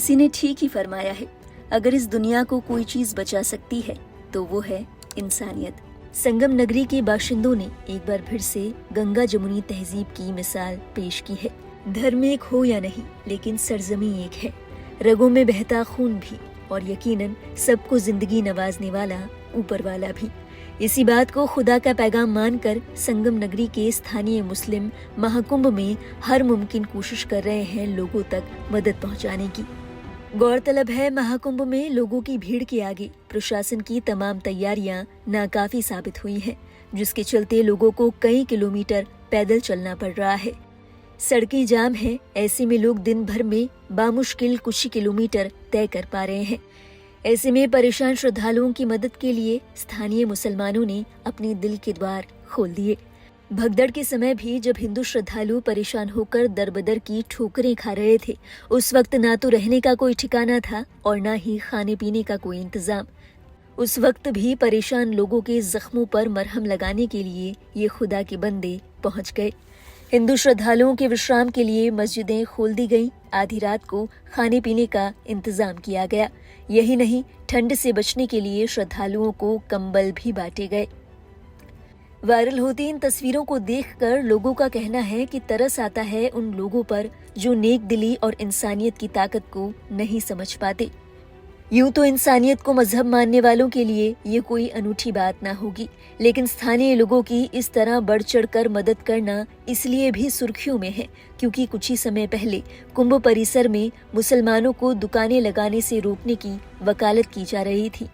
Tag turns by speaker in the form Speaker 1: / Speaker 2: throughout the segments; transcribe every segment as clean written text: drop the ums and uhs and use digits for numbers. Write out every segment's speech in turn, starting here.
Speaker 1: किसी ने ठीक ही फरमाया है, अगर इस दुनिया को कोई चीज बचा सकती है तो वो है इंसानियत। संगम नगरी के बाशिंदों ने एक बार फिर से गंगा जमुनी तहजीब की मिसाल पेश की है। धर्म एक हो या नहीं, लेकिन सरजमी एक है, रगों में बहता खून भी, और यकीनन सबको जिंदगी नवाजने वाला ऊपर वाला भी। इसी बात को खुदा का पैगाम मानकर संगम नगरी के स्थानीय मुस्लिम महाकुंभ में हर मुमकिन कोशिश कर रहे हैं लोगों तक मदद पहुंचाने की। गौरतलब है, महाकुंभ में लोगों की भीड़ के आगे प्रशासन की तमाम तैयारियां नाकाफी साबित हुई हैं, जिसके चलते लोगों को कई किलोमीटर पैदल चलना पड़ रहा है। सड़कें जाम हैं, ऐसे में लोग दिन भर में बामुश्किल कुछ ही किलोमीटर तय कर पा रहे हैं। ऐसे में परेशान श्रद्धालुओं की मदद के लिए स्थानीय मुसलमानों ने अपने दिल के द्वार खोल दिए। भगदड़ के समय भी जब हिंदू श्रद्धालु परेशान होकर दरबदर की ठोकरें खा रहे थे, उस वक्त ना तो रहने का कोई ठिकाना था और ना ही खाने पीने का कोई इंतजाम। उस वक्त भी परेशान लोगों के जख्मों पर मरहम लगाने के लिए ये खुदा के बंदे पहुंच गए। हिंदू श्रद्धालुओं के विश्राम के लिए मस्जिदें खोल दी गईं, आधी रात को खाने पीने का इंतजाम किया गया। यही नहीं, ठंड से बचने के लिए श्रद्धालुओं को कंबल भी बांटे गए। वायरल होती इन तस्वीरों को देखकर लोगों का कहना है कि तरस आता है उन लोगों पर जो नेक दिली और इंसानियत की ताकत को नहीं समझ पाते। यूं तो इंसानियत को मजहब मानने वालों के लिए ये कोई अनूठी बात ना होगी, लेकिन स्थानीय लोगों की इस तरह बढ़ चढ़कर मदद करना इसलिए भी सुर्खियों में है क्योंकि कुछ ही समय पहले कुंभ परिसर में मुसलमानों को दुकानें लगाने से रोकने की वकालत की जा रही थी।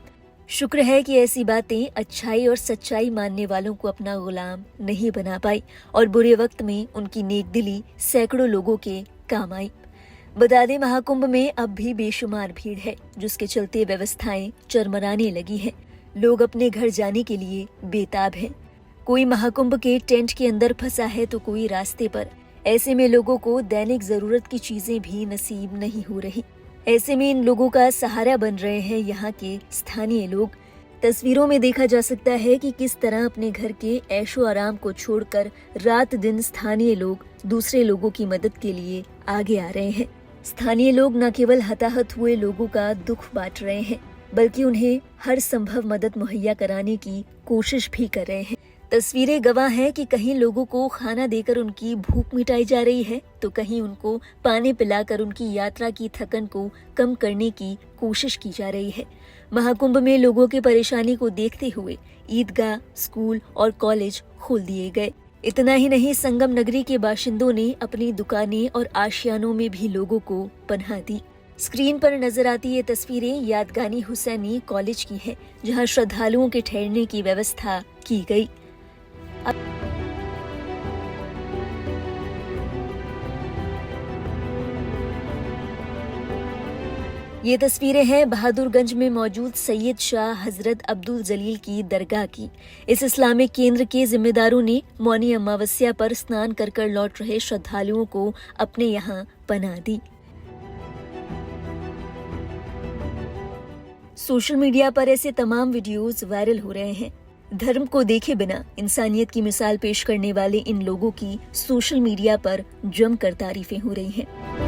Speaker 1: शुक्र है कि ऐसी बातें अच्छाई और सच्चाई मानने वालों को अपना गुलाम नहीं बना पाई और बुरे वक्त में उनकी नेकदिली सैकड़ों लोगों के काम आई। बता दें, महाकुंभ में अब भी बेशुमार भीड़ है, जिसके चलते व्यवस्थाएं चरमराने लगी हैं। लोग अपने घर जाने के लिए बेताब हैं। कोई महाकुंभ के टेंट के अंदर फंसा है तो कोई रास्ते पर। ऐसे में लोगों को दैनिक जरूरत की चीजें भी नसीब नहीं हो रही। ऐसे में इन लोगों का सहारा बन रहे हैं यहाँ के स्थानीय लोग। तस्वीरों में देखा जा सकता है कि किस तरह अपने घर के ऐशो आराम को छोड़कर रात दिन स्थानीय लोग दूसरे लोगों की मदद के लिए आगे आ रहे हैं। स्थानीय लोग न केवल हताहत हुए लोगों का दुख बांट रहे हैं, बल्कि उन्हें हर संभव मदद मुहैया कराने की कोशिश भी कर रहे हैं। तस्वीरें गवाह हैं कि कहीं लोगों को खाना देकर उनकी भूख मिटाई जा रही है, तो कहीं उनको पानी पिलाकर उनकी यात्रा की थकन को कम करने की कोशिश की जा रही है। महाकुंभ में लोगों की परेशानी को देखते हुए ईदगाह, स्कूल और कॉलेज खोल दिए गए। इतना ही नहीं, संगम नगरी के बाशिंदों ने अपनी दुकानें और आशियानों में भी लोगों को पनाह दी। स्क्रीन पर नजर आती ये तस्वीरें यादगानी हुसैनी कॉलेज की हैं, जहां श्रद्धालुओं के ठहरने की व्यवस्था की गई। ये तस्वीरें हैं बहादुरगंज में मौजूद सैयद शाह हजरत अब्दुल जलील की दरगाह की। इस इस्लामिक केंद्र के जिम्मेदारों ने मौनी अमावस्या पर स्नान कर लौट रहे श्रद्धालुओं को अपने यहाँ पनाह दी। सोशल मीडिया पर ऐसे तमाम वीडियोस वायरल हो रहे हैं। धर्म को देखे बिना इंसानियत की मिसाल पेश करने वाले इन लोगों की सोशल मीडिया पर जमकर तारीफें हो रही हैं।